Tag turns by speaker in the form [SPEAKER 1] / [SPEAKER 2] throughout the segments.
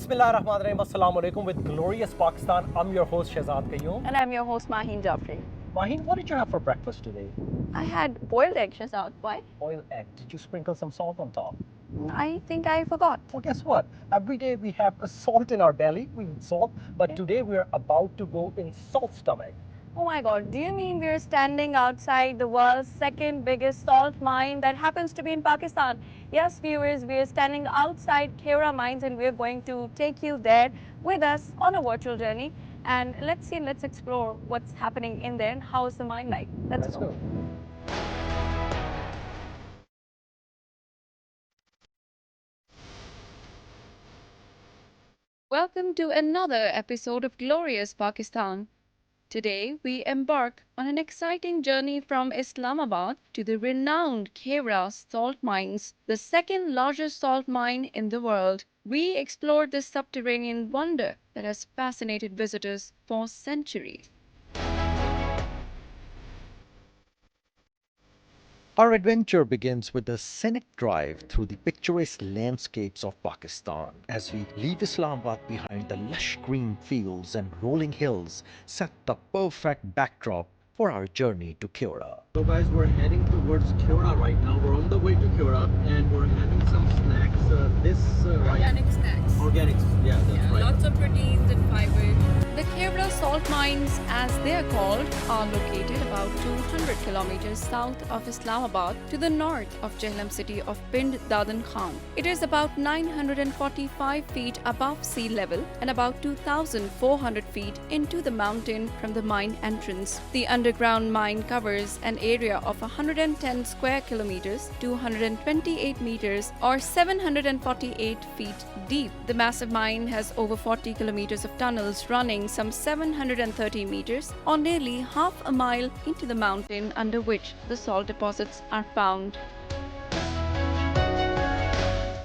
[SPEAKER 1] Bismillahirrahmanirrahim. Assalamu alaikum with glorious Pakistan. I'm your host Shehzad Qayyum.
[SPEAKER 2] And I'm your host, Maheen Jafri.
[SPEAKER 1] Maheen, what did you have for breakfast today?
[SPEAKER 2] I had boiled egg, Shehzad. Why?
[SPEAKER 1] Boiled egg. Did you sprinkle some salt on top?
[SPEAKER 2] I think I forgot.
[SPEAKER 1] Well, guess what? Every day we have a salt in our belly. We need salt. But today we're about to go in salt stomach.
[SPEAKER 2] Oh my God, do you mean we're standing outside the world's second biggest salt mine that happens to be in Pakistan? Yes, viewers, we're standing outside Khewra mines and we're going to take you there with us on a virtual journey. And let's explore what's happening in there and how is the mine like. Let's go. Welcome to another episode of Glorious Pakistan. Today, we embark on an exciting journey from Islamabad to the renowned Khewra salt mines, the second largest salt mine in the world. We explore this subterranean wonder that has fascinated visitors for centuries.
[SPEAKER 3] Our adventure begins with a scenic drive through the picturesque landscapes of Pakistan as we leave Islamabad behind. The lush green fields and rolling hills set the perfect backdrop for our journey to Khewra.
[SPEAKER 1] So guys, we're heading towards Khewra right now. We're on the way to Khewra and we're having some snacks.
[SPEAKER 2] Organic snacks.
[SPEAKER 1] Organics, yeah, that's right.
[SPEAKER 2] Lots of proteins and fiber. The Khewra salt mines, as they are called, are located about 200 kilometers south of Islamabad to the north of Jhelum city of Pind Dadan Khan. It is about 945 feet above sea level and about 2,400 feet into the mountain from the mine entrance. The underground mine covers an area of 110 square kilometers, 228 meters or 748 feet deep. The massive mine has over 40 kilometers of tunnels running some 730 meters or nearly half a mile into the mountain under which the salt deposits are found.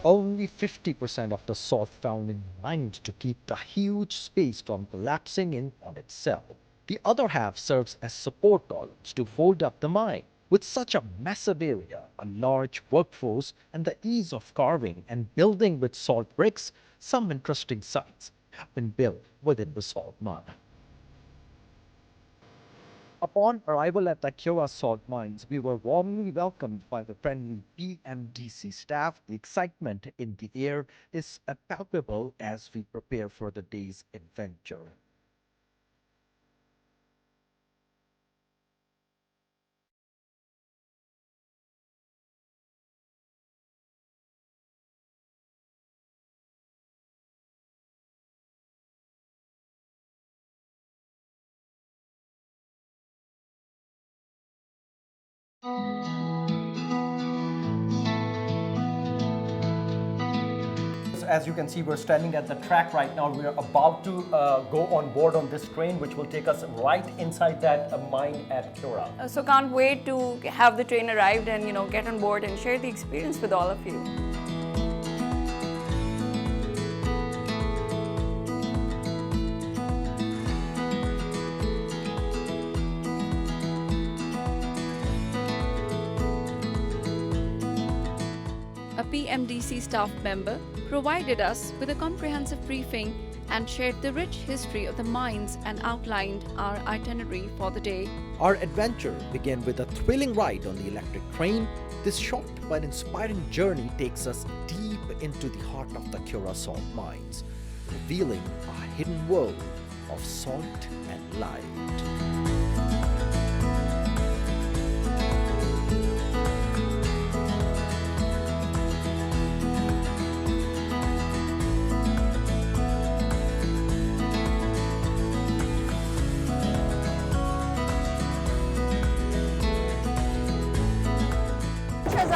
[SPEAKER 3] Only 50% of the salt found in mines to keep the huge space from collapsing in on itself. The other half serves as support columns to hold up the mine. With such a massive area, a large workforce, and the ease of carving and building with salt bricks, some interesting sites have been built within the salt mine. Upon arrival at the Khewra salt mines, we were warmly welcomed by the friendly PMDC staff. The excitement in the air is palpable as we prepare for the day's adventure.
[SPEAKER 1] As you can see, we're standing at the track right now. We're about to go on board on this train, which will take us right inside that mine at Khewra.
[SPEAKER 2] So can't wait to have the train arrived and get on board and share the experience with all of you. A PMDC staff member provided us with a comprehensive briefing and shared the rich history of the mines and outlined our itinerary for the day.
[SPEAKER 3] Our adventure began with a thrilling ride on the electric train. This short but inspiring journey takes us deep into the heart of the Khewra salt mines, revealing a hidden world of salt and light.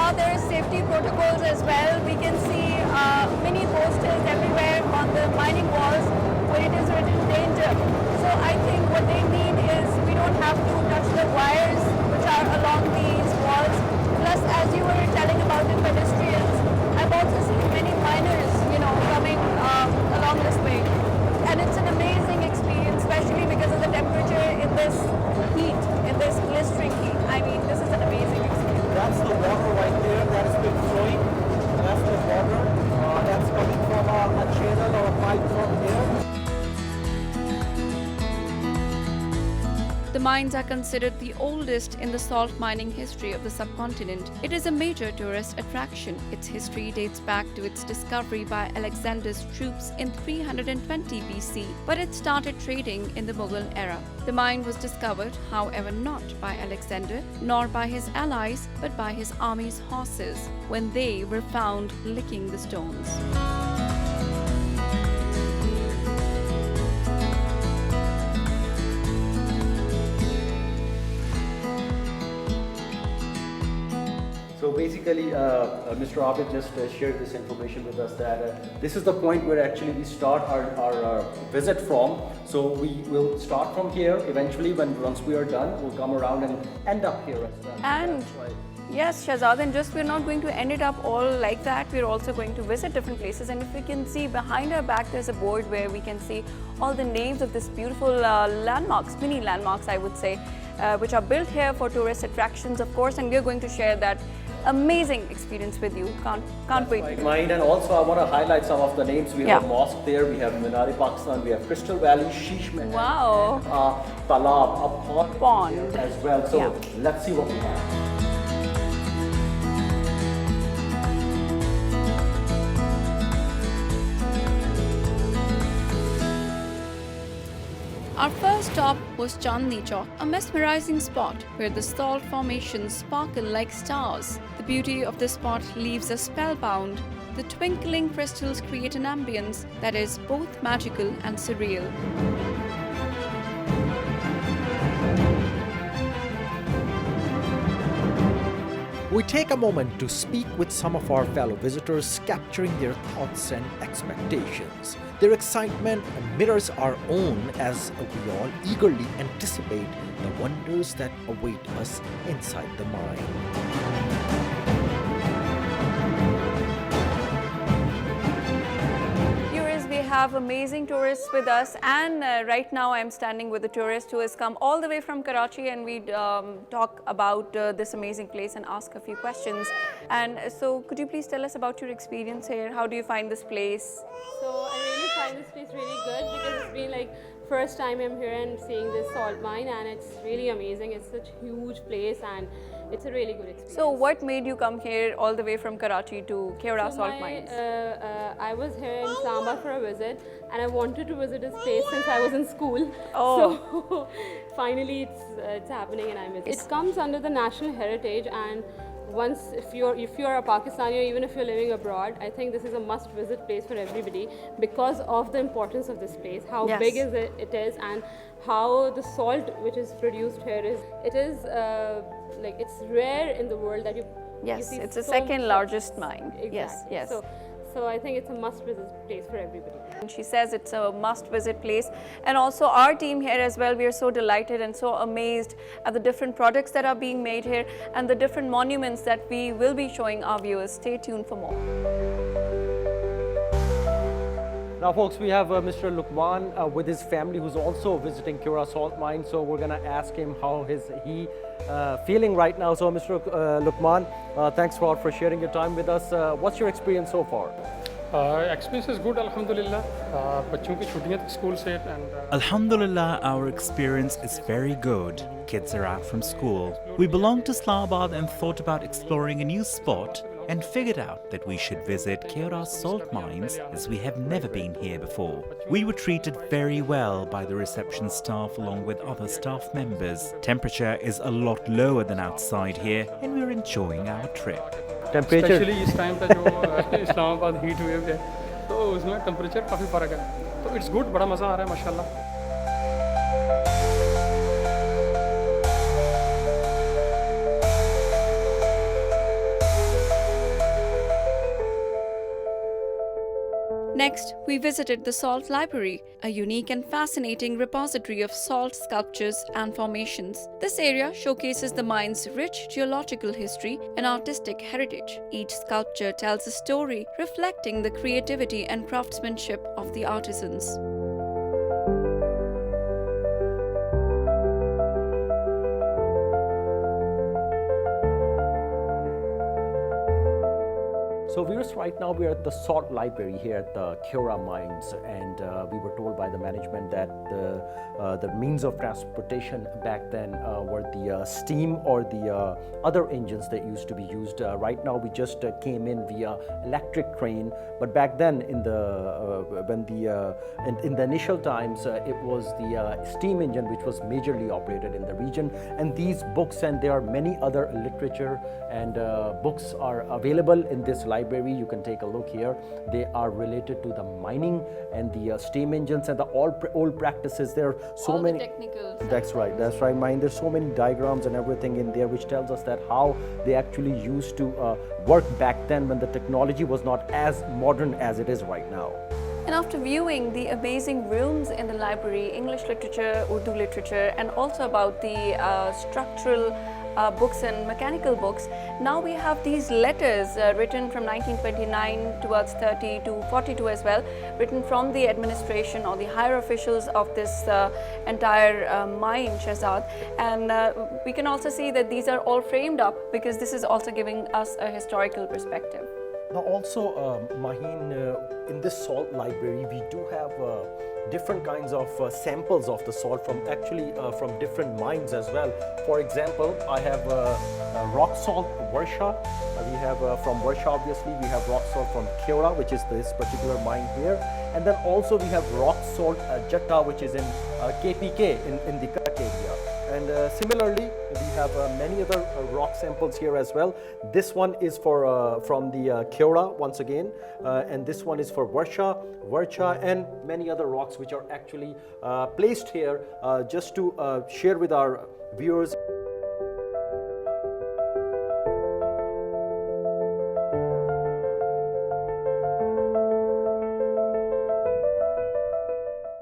[SPEAKER 2] There are safety protocols as well. We can see mini posters everywhere on the mining walls where it is written danger. So I think what they mean is we don't have to touch the wires which are along these walls. Plus, as you were telling about the pedestrians, I've also seen many miners, coming along this way. And it's an amazing experience, especially because of the temperature in this heat, in this blistering heat. I mean, this is an amazing experience.
[SPEAKER 1] That's the water right there that has been flowing. That's the water that's coming from a channel or a pipe
[SPEAKER 2] The mines are considered the oldest in the salt mining history of the subcontinent. It is a major tourist attraction. Its history dates back to its discovery by Alexander's troops in 320 BC, but it started trading in the Mughal era. The mine was discovered, however, not by Alexander nor by his allies, but by his army's horses when they were found licking the stones.
[SPEAKER 1] So basically, Mr. Abid just shared this information with us that this is the point where actually we start our visit from. So we will start from here. Eventually, once we are done, we'll come around and end up here as well.
[SPEAKER 2] And yes, Shehzad, and just we're not going to end it up all like that. We're also going to visit different places. And if we can see behind our back, there's a board where we can see all the names of this beautiful landmarks, mini landmarks, I would say, which are built here for tourist attractions, of course. And we're going to share that amazing experience with you. Can't wait.
[SPEAKER 1] Right. Mind, and also I want to highlight some of the names. We have a mosque there, we have Minar-e-Pakistan, we have Crystal Valley, Shish Mahal,
[SPEAKER 2] wow,
[SPEAKER 1] Talab, a pond as well. So let's see what we have.
[SPEAKER 2] Our first stop was Chandni Chowk, a mesmerizing spot where the salt formations sparkle like stars. The beauty of this spot leaves us spellbound. The twinkling crystals create an ambience that is both magical and surreal.
[SPEAKER 3] We take a moment to speak with some of our fellow visitors, capturing their thoughts and expectations. Their excitement mirrors our own as we all eagerly anticipate the wonders that await us inside the mine.
[SPEAKER 2] We have amazing tourists with us, and right now I'm standing with a tourist who has come all the way from Karachi, and we talk about this amazing place and ask a few questions. And so could you please tell us about your experience here? How do you find this place?
[SPEAKER 4] So I really find this place really good because it's been like first time I'm here and seeing this salt mine, and it's really amazing. It's such a huge place and it's a really good experience.
[SPEAKER 2] So what made you come here all the way from Karachi to Khewra salt mines?
[SPEAKER 4] I was here in Islamabad for a visit, and I wanted to visit this place since I was in school.
[SPEAKER 2] Oh.
[SPEAKER 4] So finally it's happening and I missed it. It comes under the national heritage, and once if you're a Pakistani or even if you're living abroad, I think this is a must visit place for everybody because of the importance of this place, how big it is, and how the salt which is produced here is like it's rare in the world that you see
[SPEAKER 2] it's the
[SPEAKER 4] so
[SPEAKER 2] second largest mine.
[SPEAKER 4] Exactly.
[SPEAKER 2] Yes.
[SPEAKER 4] So I think it's a must visit place for everybody.
[SPEAKER 2] And she says it's a must visit place, and also our team here as well, we are so delighted and so amazed at the different products that are being made here and the different monuments that we will be showing our viewers. Stay tuned for more.
[SPEAKER 1] Now folks, we have Mr. Luqman with his family who's also visiting Khewra salt mine. So we're going to ask him how he feeling right now. So Mr. Luqman, thanks for sharing your time with us. What's your experience so far?
[SPEAKER 5] Experience is good, alhamdulillah. बच्चों की छुट्टियां थी school से and
[SPEAKER 6] Alhamdulillah, our experience is very good. Kids are out from school. We belong to Islamabad and thought about exploring a new spot and figured out that we should visit Khewra salt mines as we have never been here before. We were treated very well by the reception staff along with other staff members. Temperature is a lot lower than outside here and we're enjoying our trip.
[SPEAKER 1] Temperature?
[SPEAKER 5] Especially इस time पे जो Islamabad heat wave है तो उसमें temperature काफ़ी फ़र्क है तो इट्स गुड, बड़ा मज़ा आ रहा है माशाल्लाह.
[SPEAKER 2] Next, we visited the Salt Library, a unique and fascinating repository of salt sculptures and formations. This area showcases the mine's rich geological history and artistic heritage. Each sculpture tells a story reflecting the creativity and craftsmanship of the artisans.
[SPEAKER 1] So viewers, right now we are at the Salt Library here at the Khewra mines, and we were told by the management that the means of transportation back then were the steam or the other engines that used to be used. Right now we just came in via electric train, but back then in the initial times it was the steam engine which was majorly operated in the region. And these books, and there are many other literature and books are available in this library. You can take a look here. They are related to the mining and the steam engines and the old practices. There are so
[SPEAKER 2] all
[SPEAKER 1] many
[SPEAKER 2] the technical
[SPEAKER 1] that's right, Maheen. There's so many diagrams and everything in there which tells us that how they actually used to work back then when the technology was not as modern as it is right now.
[SPEAKER 2] And after viewing the amazing rooms in the library, English literature, Urdu literature, and also about the structural books and mechanical books, now we have these letters written from 1929 towards 30 to 42 as well, written from the administration or the higher officials of this entire mine, Shehzad. And we can also see that these are all framed up because this is also giving us a historical perspective.
[SPEAKER 1] Now also, Maheen, in this salt library, we do have different kinds of samples of the salt from different mines as well. For example, I have rock salt Warsha. We have from Warsha, obviously, we have rock salt from Khewra, which is this particular mine here. And then also we have rock salt Jatta, which is in KPK in the Cut area. And similarly, we have many other rock samples here as well. This one is for from the Khewra once again, and this one is for Warsha, and many other rocks which are actually placed here just to share with our viewers.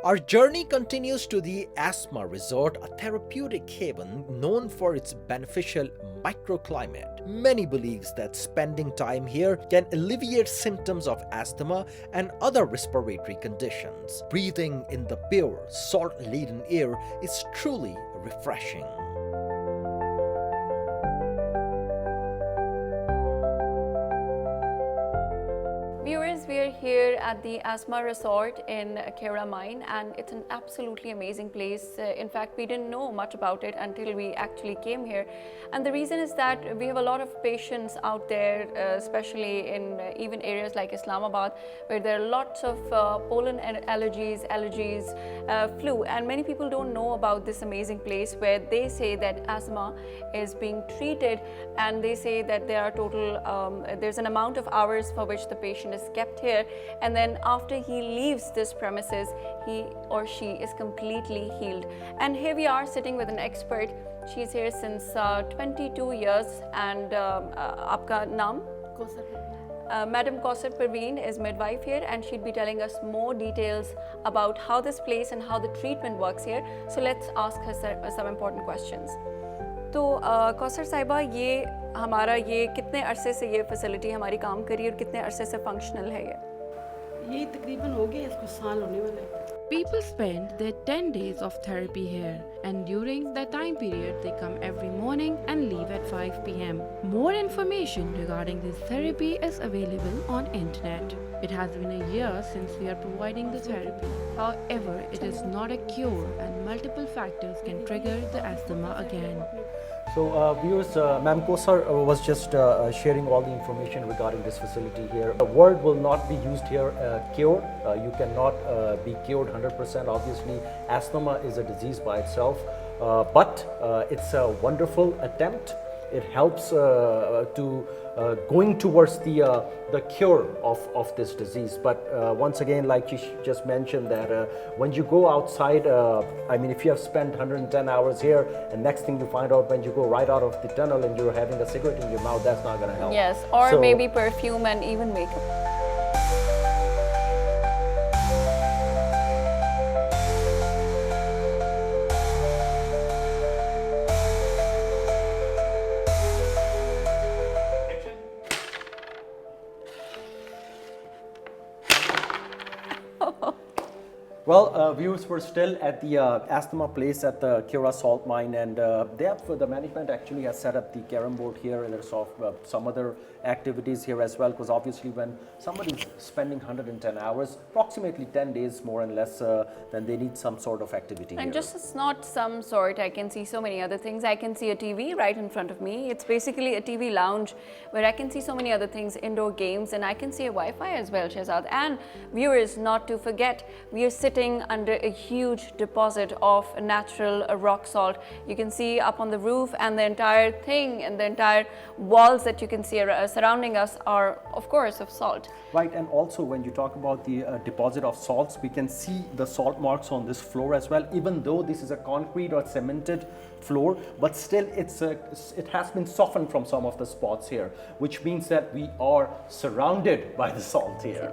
[SPEAKER 3] Our journey continues to the Asthma Resort, a therapeutic haven known for its beneficial microclimate. Many believes that spending time here can alleviate symptoms of asthma and other respiratory conditions. Breathing in the pure, salt-laden air is truly refreshing.
[SPEAKER 2] Viewers, we are here at the Asthma Resort in Khewra Mine, and it's an absolutely amazing place. In fact, we didn't know much about it until we actually came here. And the reason is that we have a lot of patients out there, especially in even areas like Islamabad, where there are lots of pollen allergies, flu. And many people don't know about this amazing place where they say that asthma is being treated, and they say that there are there's an amount of hours for which the patient is kept here, and then after he leaves this premises, he or she is completely healed. And here we are sitting with an expert. She's here since 22 years, and aapka naam? Madam Kausar Parveen is midwife here, and she'd be telling us more details about how this place and how the treatment works here. So let's ask her some important questions. तो कौसर साहिबा, ये हमारा ये कितने अरसे से ये facility हमारी काम करी और कितने अरसे से फंक्शनल है
[SPEAKER 7] ये तकरीबन हो गया इसको साल होने वाला है.
[SPEAKER 8] People spend their 10 days of therapy here, and during that time period they come every morning and leave at 5 p.m. More information regarding this therapy is available on internet. It has been a year since we are providing the therapy. However, it is not a cure, and multiple factors can trigger the asthma again.
[SPEAKER 1] So viewers, Ma'am Kausar was just sharing all the information regarding this facility here. The word will not be used here, cure. You cannot be cured 100%. Obviously, asthma is a disease by itself, but it's a wonderful attempt. It helps going towards the cure of this disease. But once again, like you just mentioned, that when you go outside, I mean, if you have spent 110 hours here, and next thing you find out when you go right out of the tunnel and you're having a cigarette in your mouth, that's not going to help.
[SPEAKER 2] Yes, or maybe perfume and even makeup.
[SPEAKER 1] Well, viewers, we're still at the Asthma place at the Khewra salt mine, and the management actually has set up the carom board here, and there's some other activities here as well, because obviously when somebody's spending 110 hours, approximately 10 days more and less, then they need some sort of activity
[SPEAKER 2] And
[SPEAKER 1] here.
[SPEAKER 2] just it's not some sort, I can see so many other things. I can see a TV right in front of me. It's basically a TV lounge where I can see so many other things, indoor games, and I can see a Wi-Fi as well, Shehzad. And viewers, not to forget, we are sitting under a huge deposit of natural rock salt. You can see up on the roof, and the entire thing and the entire walls that you can see surrounding us are, of course, of salt.
[SPEAKER 1] Right, and also when you talk about the deposit of salts, we can see the salt marks on this floor as well. Even though this is a concrete or cemented floor, but still it has been softened from some of the spots here, which means that we are surrounded by the salt here.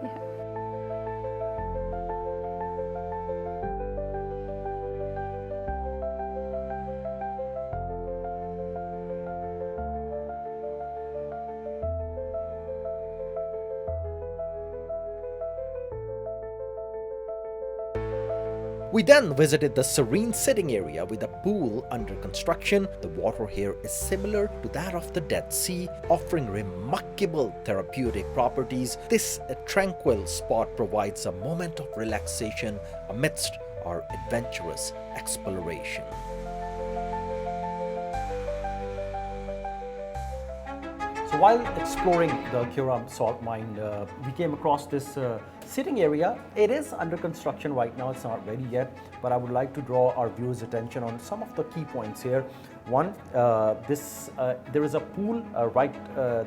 [SPEAKER 3] We then visited the serene sitting area with a pool under construction. The water here is similar to that of the Dead Sea, offering remarkable therapeutic properties. This tranquil spot provides a moment of relaxation amidst our adventurous exploration.
[SPEAKER 1] So while exploring the Khewra salt mine, we came across this sitting area. It is under construction right now, it's not ready yet, but I would like to draw our viewers' attention on some of the key points here. One, there is a pool right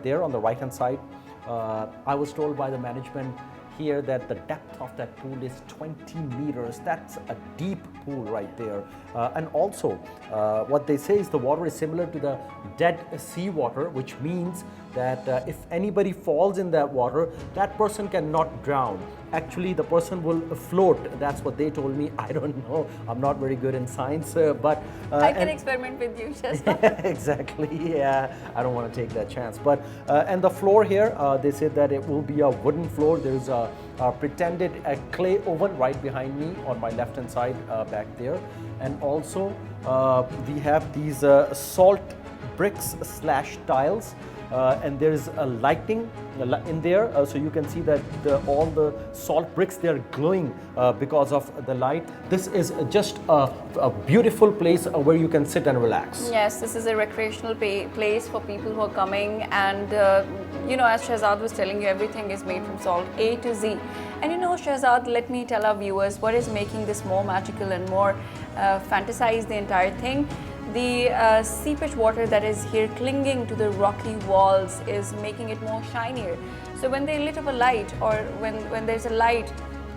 [SPEAKER 1] there on the right hand side. I was told by the management here that the depth of that pool is 20 meters. That's a deep pool right there. And also, what they say is the water is similar to the Dead Sea water, which means that if anybody falls in that water, that person cannot drown. Actually, the person will float. That's what they told me. I don't know. I'm not very good in science, but
[SPEAKER 2] I can experiment with you, Shehzad.
[SPEAKER 1] Exactly. Yeah, I don't want to take that chance. But and the floor here, they said that it will be a wooden floor. There's a pretended clay oven right behind me on my left hand side back there, and also we have these salt bricks / tiles. And there is a lighting in there, so you can see that all the salt bricks, they are glowing because of the light. This is just a beautiful place where you can sit and relax.
[SPEAKER 2] Yes, this is a recreational place for people who are coming, and you know, as Shehzad was telling you, everything is made from salt, A to Z. And you know, Shehzad, let me tell our viewers what is making this more magical and more fantasize the entire thing. The seepage water that is here clinging to the rocky walls is making it more shinier. So when they lit up a light, or when there's a light,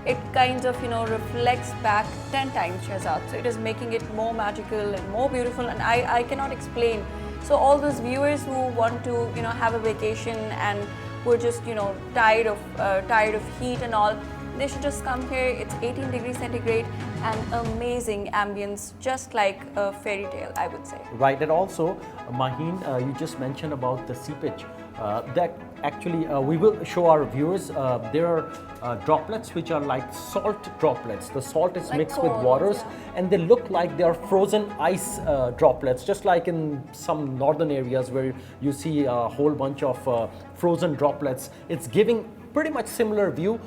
[SPEAKER 2] it kind of, you know, reflects back 10 times, Shehzad. So it is making it more magical and more beautiful, and I cannot explain. So all those viewers who want to, you know, have a vacation and who are just, you know, tired of heat and all, they should just come here. It's 18 degrees centigrade and amazing ambience, just like a fairy tale, I would say.
[SPEAKER 1] Right, and also, Maheen, you just mentioned about the seepage. That actually, we will show our viewers, there are droplets which are like salt droplets. The salt is
[SPEAKER 2] Like
[SPEAKER 1] mixed with
[SPEAKER 2] cones,
[SPEAKER 1] waters,
[SPEAKER 2] yeah.
[SPEAKER 1] and they look like they are frozen ice droplets, just like in some northern areas where you see a whole bunch of frozen droplets. It's giving pretty much similar view.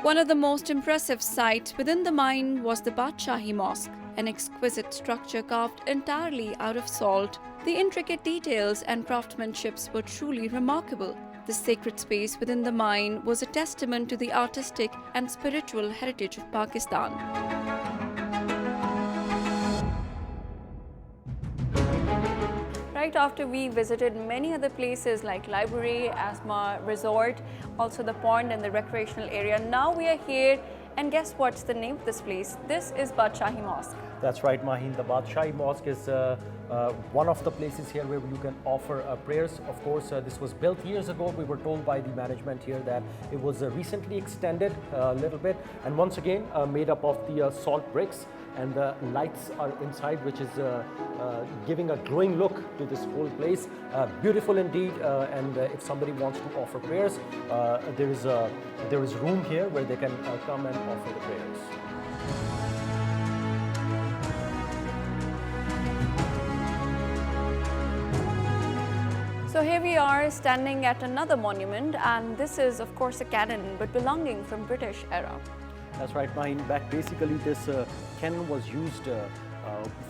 [SPEAKER 2] One of the most impressive sights within the mine was the Badshahi Mosque, an exquisite structure carved entirely out of salt. The intricate details and craftsmanships were truly remarkable. The sacred space within the mine was a testament to the artistic and spiritual heritage of Pakistan. Right after we visited many other places like library, Asthma resort, also the pond and the recreational area, now we are here, and guess what's the name of this place? This is Badshahi Mosque.
[SPEAKER 1] That's right, Maheen. The Badshahi Mosque is one of the places here where you can offer prayers. Of course, this was built years ago. We were told by the management here that it was recently extended a little bit, and once again made up of the salt bricks. and the lights are inside, which is giving a glowing look to this whole place. Beautiful indeed, and if somebody wants to offer prayers, there is room here where they can come and offer the prayers.
[SPEAKER 2] So here we are standing at another monument, and this is of course a cannon, but belonging from British era.
[SPEAKER 1] That's right, Maheen. Back basically this cannon was used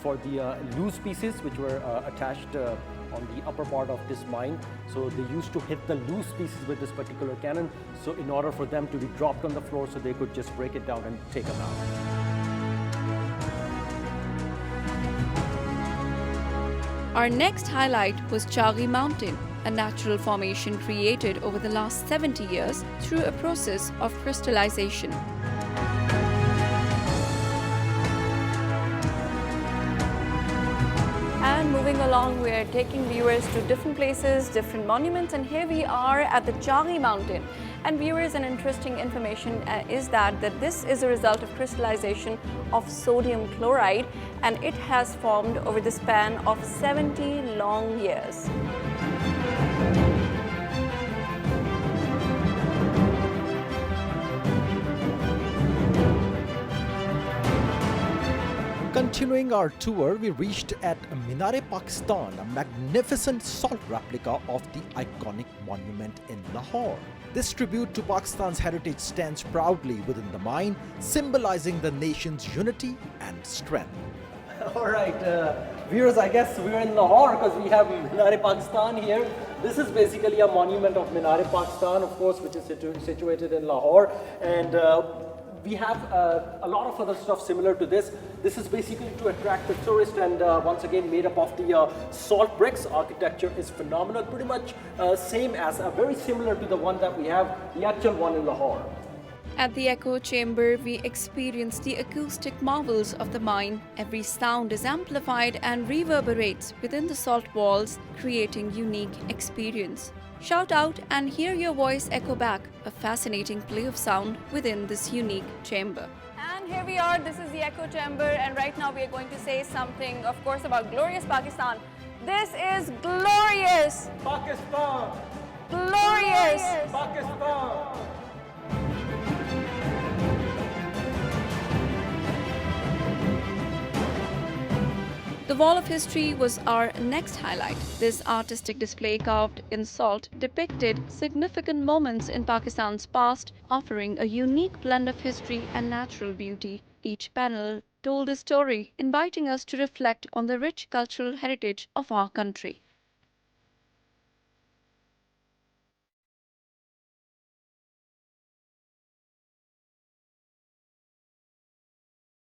[SPEAKER 1] for the loose pieces which were attached on the upper part of this mine. So they used to hit the loose pieces with this particular cannon. So in order for them to be dropped on the floor, so they could just break it down and take them out.
[SPEAKER 2] Our next highlight was Chaghi Mountain, a natural formation created over the last 70 years through a process of crystallization. And moving along, we are taking viewers to different places, different monuments, and here we are at the Chaghi Mountain. And viewers, an interesting information is that this is a result of crystallization of sodium chloride, and it has formed over the span of 70 long years.
[SPEAKER 3] Continuing our tour, we reached at Minar-e-Pakistan, a magnificent salt replica of the iconic monument in Lahore. This tribute to Pakistan's heritage stands proudly within the mine, symbolizing the nation's unity and strength.
[SPEAKER 1] All right, viewers, I guess we're in Lahore because we have Minar-e-Pakistan here. This is basically a monument of Minar-e-Pakistan, of course, which is situated in Lahore. And we have a lot of other stuff similar to this. This is basically to attract the tourist, and once again made up of the salt bricks. Architecture is phenomenal, pretty much very similar to the one that we have, the actual one in Lahore.
[SPEAKER 2] At the echo chamber, we experience the acoustic marvels of the mine. Every sound is amplified and reverberates within the salt walls, creating unique experience. Shout out and hear your voice echo back, a fascinating play of sound within this unique chamber. And here we are, this is the echo chamber, and right now we are going to say something, of course, about glorious Pakistan. This is glorious!
[SPEAKER 1] Pakistan!
[SPEAKER 2] Glorious!
[SPEAKER 1] Pakistan!
[SPEAKER 2] The Wall of History was our next highlight. This artistic display carved in salt depicted significant moments in Pakistan's past, offering a unique blend of history and natural beauty. Each panel told a story, inviting us to reflect on the rich cultural heritage of our country.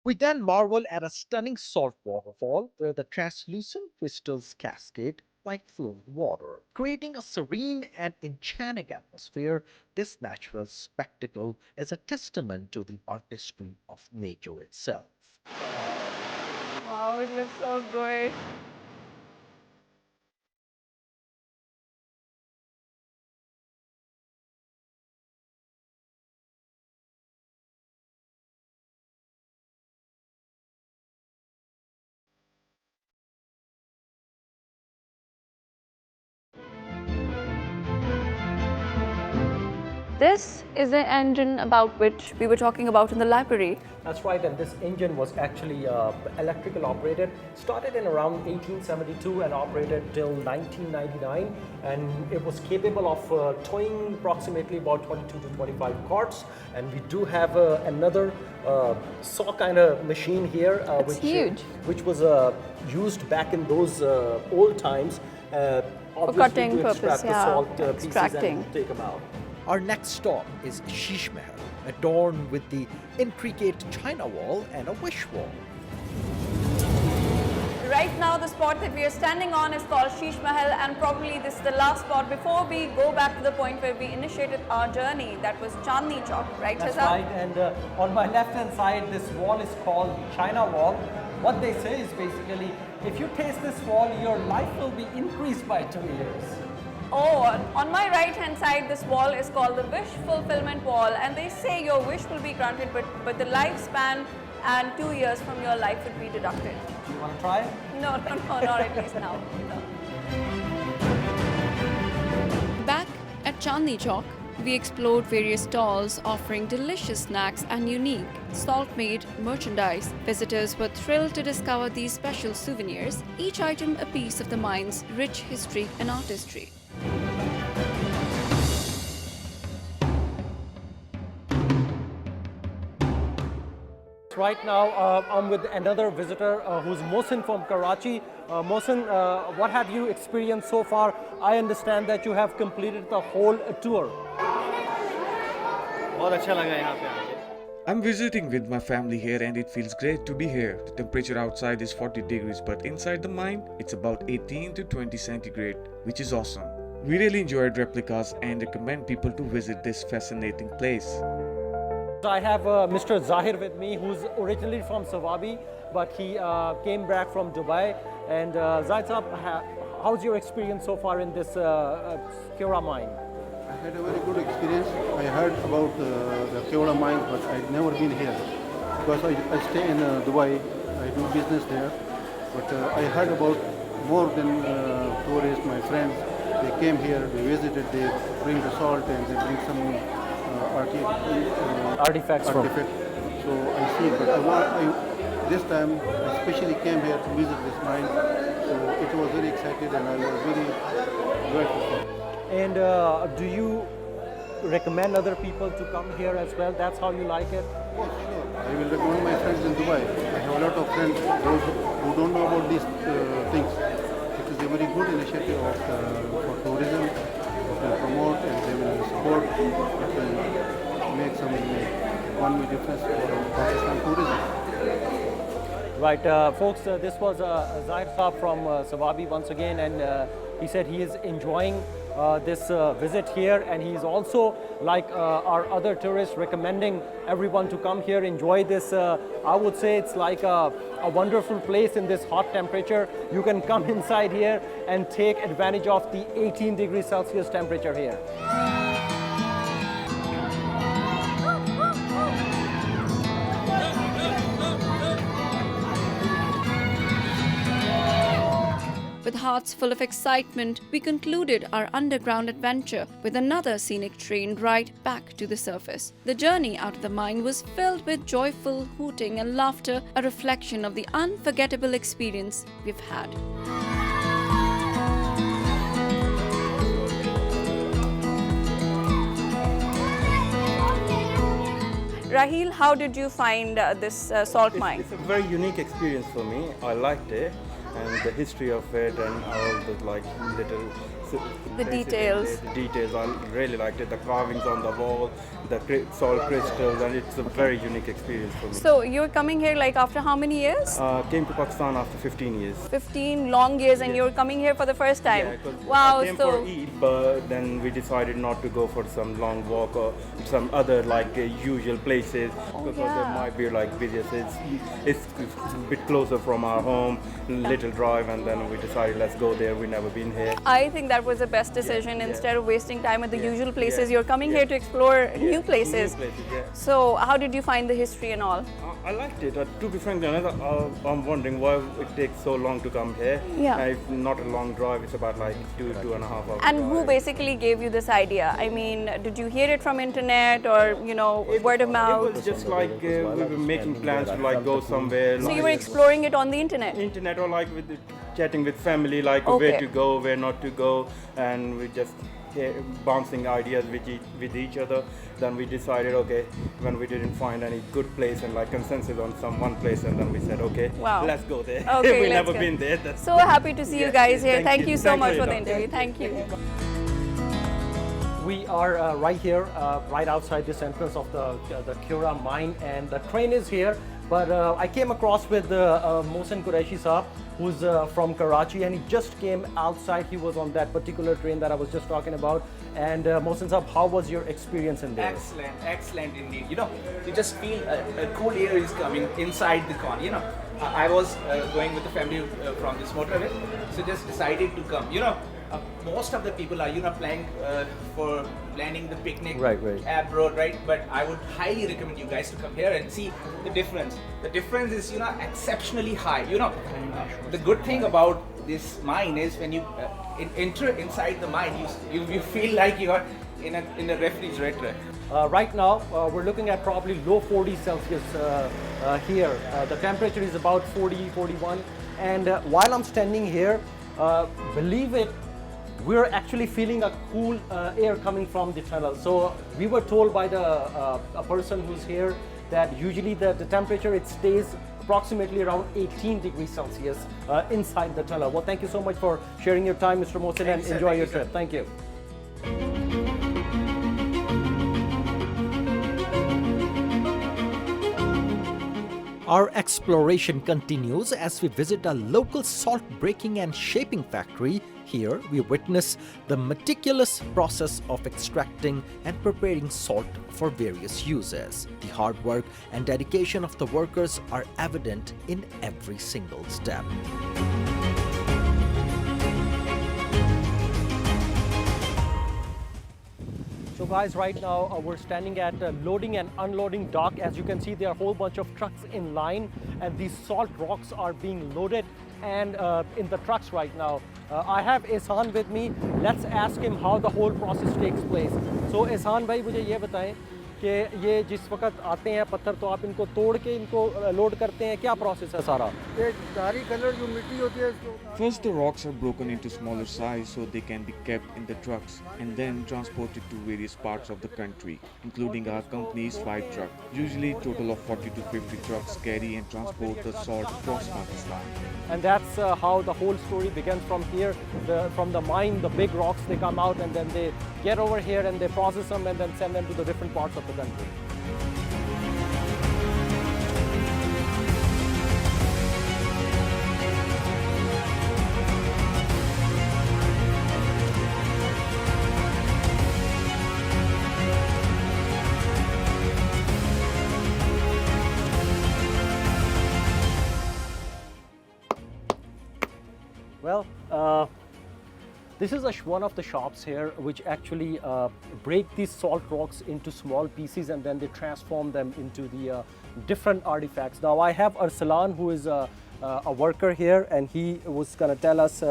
[SPEAKER 3] We then marvel at a stunning salt waterfall where the translucent crystals cascade like flowing water, creating a serene and enchanting atmosphere. This natural spectacle is a testament to the artistry of nature itself.
[SPEAKER 2] Wow, it looks so good. This is the engine about which we were talking about in the library.
[SPEAKER 1] That's right, and this engine was actually electrical operated. Started in around 1872 and operated till 1999, and it was capable of towing approximately about 22 to 25 carts. And we do have another saw kind of machine here, which was used back in those old times,
[SPEAKER 2] for cutting
[SPEAKER 1] to
[SPEAKER 2] purpose,
[SPEAKER 1] extract the salt pieces
[SPEAKER 2] extracting.
[SPEAKER 1] and take them out.
[SPEAKER 3] Our next stop is Shish Mahal, adorned with the intricate China wall and a wish wall.
[SPEAKER 2] Right now, the spot that we are standing on is called Shish Mahal, and probably this is the last spot before we go back to the point where we initiated our journey. That was Chandni Chowk, right,
[SPEAKER 1] That's
[SPEAKER 2] Shehzad?
[SPEAKER 1] right, and on my left-hand side, this wall is called China Wall. What they say is basically, if you taste this wall, your life will be increased by 2 years.
[SPEAKER 2] Oh, on my right-hand side, this wall is called the Wish Fulfillment Wall, and they say your wish will be granted, but the lifespan and 2 years from your life would be deducted.
[SPEAKER 1] Do you want to try it?
[SPEAKER 2] No, not at least now. No. Back at Chandni Chowk, we explored various stalls offering delicious snacks and unique salt-made merchandise. Visitors were thrilled to discover these special souvenirs, each item a piece of the mine's rich history and artistry.
[SPEAKER 1] Right now, I'm with another visitor who's Mohsin from Karachi. Mohsin, what have you experienced so far? I understand that you have completed the whole tour.
[SPEAKER 9] I'm visiting with my family here and it feels great to be here. The temperature outside is 40 degrees but inside the mine it's about 18 to 20 centigrade, which is awesome. We really enjoyed replicas and recommend people to visit this fascinating place.
[SPEAKER 1] I have Mr. Zahir with me, who's originally from Sawabi, but he came back from Dubai. And Zahir Saab, how's your experience so far in this Khewra mine?
[SPEAKER 10] I had a very good experience. I heard about the Khewra mine, but I'd never been here because I stay in Dubai. I do business there, but I heard about more than tourists. My friends, they came here, they visited, they bring the salt and they bring some
[SPEAKER 1] artifacts.
[SPEAKER 10] So I see, but this time I especially came here to visit this mine. So it was very excited and I was very grateful.
[SPEAKER 1] And do you recommend other people to come here as well? That's how you like it?
[SPEAKER 10] Yes, sure. I will recommend my friends in Dubai. I have a lot of friends those who don't know about these things. It is a very good initiative for tourism. It will promote and they will support. It will make some one-way difference for Pakistan tourism.
[SPEAKER 1] Right, folks, this was Zahir Saab from Sawabi once again, and he said he is enjoying this visit here, and he's also, like our other tourists, recommending everyone to come here, enjoy this. I would say it's like a wonderful place in this hot temperature. You can come inside here and take advantage of the 18 degrees Celsius temperature here.
[SPEAKER 2] With hearts full of excitement, we concluded our underground adventure with another scenic train ride back to the surface. The journey out of the mine was filled with joyful hooting and laughter, a reflection of the unforgettable experience we've had. Rahil, how did you find this salt mine?
[SPEAKER 11] It's a very unique experience for me. I liked it. And the history of it and all the little
[SPEAKER 2] details.
[SPEAKER 11] The details, I really liked it. The carvings on the wall, the salt crystals, and it's a very unique experience for me.
[SPEAKER 2] So you're coming here like after how many years?
[SPEAKER 11] Came to Pakistan after 15 years.
[SPEAKER 2] 15 long years, and you're coming here for the first time.
[SPEAKER 11] Yeah,
[SPEAKER 2] wow!
[SPEAKER 11] I came for Eid, but then we decided not to go for some long walk or some other usual places because there might be busier. It's a bit closer from our home, little drive, and then we decided let's go there. We've never been here.
[SPEAKER 2] I think that was the best decision. Instead of wasting time at the usual places, you're coming here to explore new places. So how did you find the history and all?
[SPEAKER 11] I liked it. To be frank, I'm wondering why it takes so long to come here.
[SPEAKER 2] Yeah.
[SPEAKER 11] It's not a long drive. It's about 2.5 hours.
[SPEAKER 2] And who basically gave you this idea? I mean, did you hear it from internet or word of mouth?
[SPEAKER 11] It was just we were making plans to go somewhere.
[SPEAKER 2] So you were exploring it on the internet?
[SPEAKER 11] Internet or chatting with family, where to go, where not to go, and we just bouncing ideas with each other. Then we decided, okay, when we didn't find any good place and consensus on one place, and then we said, okay, let's go there.
[SPEAKER 2] Okay,
[SPEAKER 11] we've never been there.
[SPEAKER 2] So happy to see you guys here. Thank you so much for the interview. Thank you.
[SPEAKER 1] We are right here, right outside this entrance of the Khewra mine, and the train is here. But I came across with Mohsin Qureshi Saab, who's from Karachi, and he just came outside. He was on that particular train that I was just talking about. And Mohsin Saab, how was your experience in there?
[SPEAKER 12] Excellent indeed. You just feel a cool air is coming inside the con. I was going with the family from this motorway, so just decided to come. Most of the people are planning for planning the picnic
[SPEAKER 1] Right.
[SPEAKER 12] abroad, right? But I would highly recommend you guys to come here and see the difference. The difference is, exceptionally high. The good thing about this mine is when you enter inside the mine, you feel like you are in a refrigerator.
[SPEAKER 1] Right now, we're looking at probably low 40 Celsius here. The temperature is about 40, 41. And while I'm standing here, believe it, we're actually feeling a cool air coming from the tunnel. So we were told by a person who's here that usually the temperature, it stays approximately around 18 degrees Celsius inside the tunnel. Well, thank you so much for sharing your time, Mr. Mohsin, and enjoy your trip. Thank you. Our exploration continues as we visit a local salt breaking and shaping factory. Here we witness the meticulous process of extracting and preparing salt for various uses. The hard work and dedication of the workers are evident in every single step. So guys, right now we're standing at loading and unloading dock. As you can see, there are a whole bunch of trucks in line, and these salt rocks are being loaded and in the trucks right now. I have Ihsan with me. Let's ask him how the whole process takes place. So Ihsan bhai, मुझे ये बताएं कि ये जिस वक्त आते हैं पत्थर, तो आप इनको तोड़ के इनको लोड करते हैं, क्या प्रोसेस है सारा?
[SPEAKER 10] ये सारी कलर जो मिट्टी होती है इसको
[SPEAKER 9] First, the rocks are broken into smaller size so they can be kept in the trucks and then transported to various parts of the country, including our company's 5 trucks. Usually, total of 40 to 50 trucks carry and transport the salt across Pakistan.
[SPEAKER 1] And that's how the whole story begins from here. From the mine, the big rocks, they come out and then they get over here and they process them and then send them to the different parts of the country. Well, this is one of the shops here which actually break these salt rocks into small pieces and then they transform them into the different artifacts. Now I have Arsalan, who is a worker here, and he was going to tell us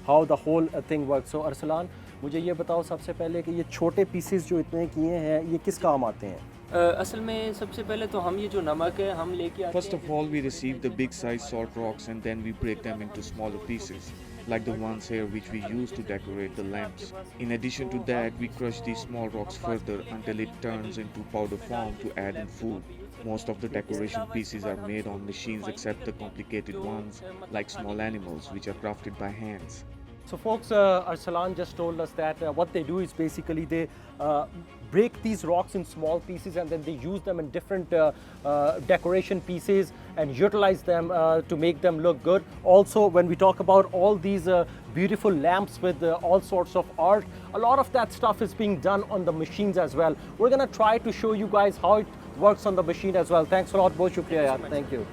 [SPEAKER 1] how the whole thing works. So Arsalan, मुझे ये बताओ सबसे पहले कि ये छोटे pieces जो इतने किए हैं ये किस काम आते हैं?
[SPEAKER 13] असल में सबसे पहले तो हम ये जो नमक है हम लेके आते हैं.
[SPEAKER 9] First of all, we receive the big size salt rocks and then we break them into smaller pieces, like the ones here which we use to decorate the lamps. In addition to that, we crush these small rocks further until it turns into powder form to add in food. Most of the decoration pieces are made on machines except the complicated ones like small animals which are crafted by hands.
[SPEAKER 1] So folks, Arsalan just told us that what they do is basically they break these rocks in small pieces and then they use them in different decoration pieces and utilize them to make them look good. Also, when we talk about all these beautiful lamps with all sorts of art, a lot of that stuff is being done on the machines as well. We're going to try to show you guys how it works on the machine as well. Thanks a lot, Bahut shukriya yaar. Thank you.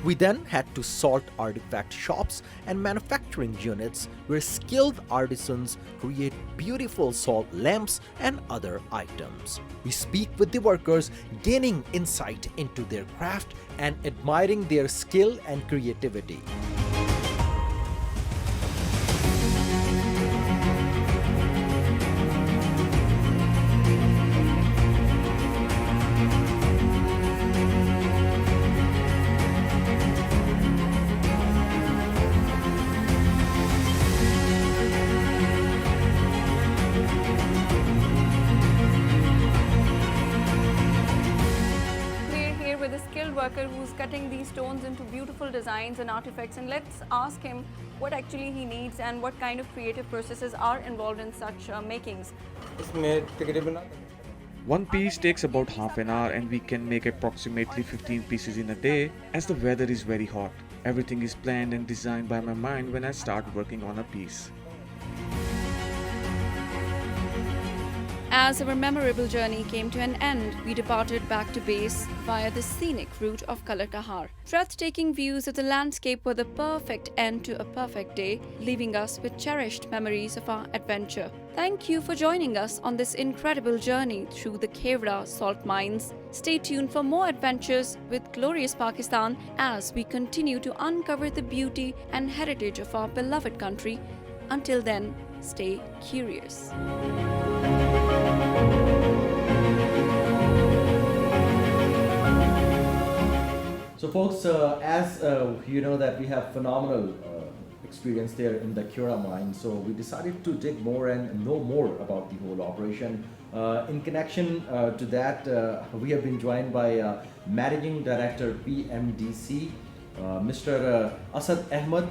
[SPEAKER 1] We then head to salt artifact shops and manufacturing units where skilled artisans create beautiful salt lamps and other items. We speak with the workers, gaining insight into their craft and admiring their skill and creativity.
[SPEAKER 2] Who's cutting these stones into beautiful designs and artifacts, and let's ask him what actually he needs and what kind of creative processes are involved in such makings.
[SPEAKER 9] One piece takes about half an hour and we can make approximately 15 pieces in a day as the weather is very hot. Everything is planned and designed by my mind when I start working on a piece.
[SPEAKER 2] As our memorable journey came to an end, we departed back to base via the scenic route of Kalakahar. Breathtaking views of the landscape were the perfect end to a perfect day, leaving us with cherished memories of our adventure. Thank you for joining us on this incredible journey through the Khewra salt mines. Stay tuned for more adventures with glorious Pakistan as we continue to uncover the beauty and heritage of our beloved country. Until then, stay curious.
[SPEAKER 1] So folks, as you know that we have phenomenal experience there in the Khewra mine, so we decided to dig more and know more about the whole operation. In connection to that, we have been joined by Managing Director PMDC, Mr. Asad Ahmed,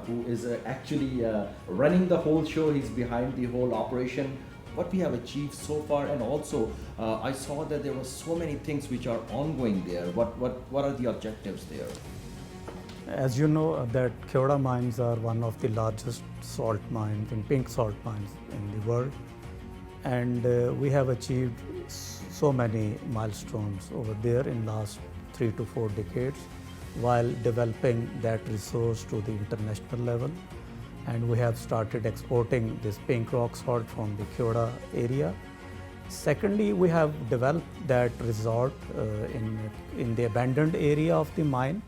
[SPEAKER 1] who is actually running the whole show. He's behind the whole operation, what we have achieved so far, and also I saw that there were so many things which are ongoing there. What are the objectives there?
[SPEAKER 14] As you know, that Khewra mines are one of the largest salt mines and pink salt mines in the world, and we have achieved so many milestones over there in last 3 to 4 decades while developing that resource to the international level. And we have started exporting this pink rock salt from the Khewra area. Secondly, we have developed that resort in the abandoned area of the mine,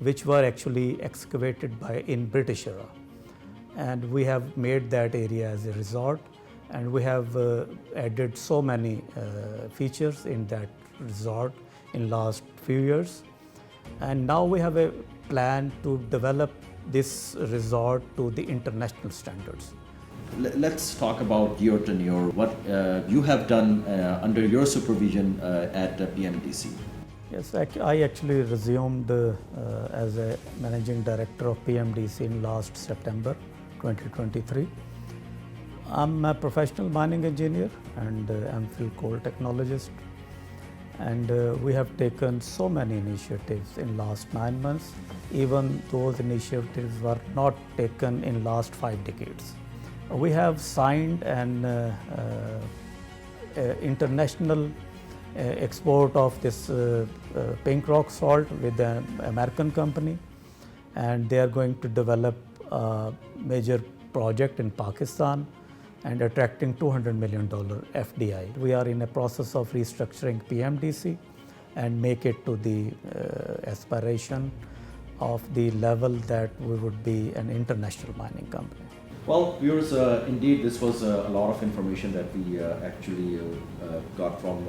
[SPEAKER 14] which were actually excavated in British era. And we have made that area as a resort, and we have added so many features in that resort in last few years. And now we have a plan to develop this resort to the international standards.
[SPEAKER 1] Let's talk about your tenure, what you have done under your supervision at PMDC.
[SPEAKER 14] Yes, I actually resumed as a Managing Director of PMDC in last September 2023. I'm a professional mining engineer and MPhil coal technologist. And we have taken so many initiatives in last 9 months. Even those initiatives were not taken in last 5 decades. We have signed an international export of this pink rock salt with an American company, and they are going to develop a major project in Pakistan and attracting $200 million FDI. We are in a process of restructuring PMDC and make it to the aspiration of the level that we would be an international mining company.
[SPEAKER 1] Well, viewers, indeed this was a lot of information that we actually got from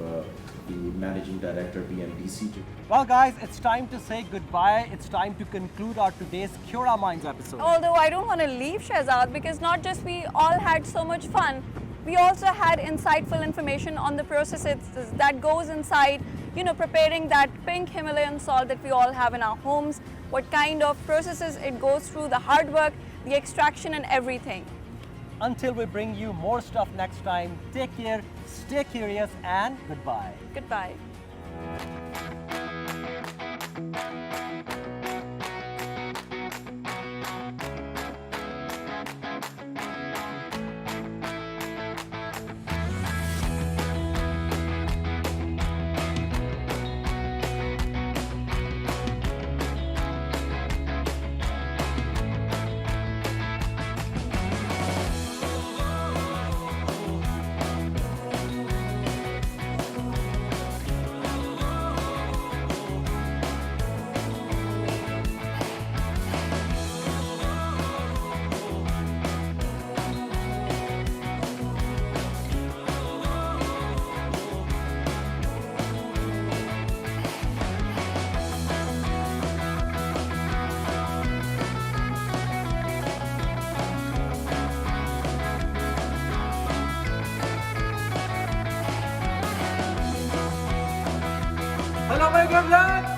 [SPEAKER 1] the Managing Director PMDC.
[SPEAKER 15] Well guys, it's time to say goodbye. It's time to conclude our today's Khewra Mines episode.
[SPEAKER 2] Although I don't want to leave, Shehzad, because not just we all had so much fun, we also had insightful information on the processes that goes inside, preparing that pink Himalayan salt that we all have in our homes, what kind of processes it goes through, the hard work, the extraction and everything.
[SPEAKER 15] Until we bring you more stuff next time, take care, stay curious, and goodbye.
[SPEAKER 2] Goodbye.
[SPEAKER 15] Hello, my good luck!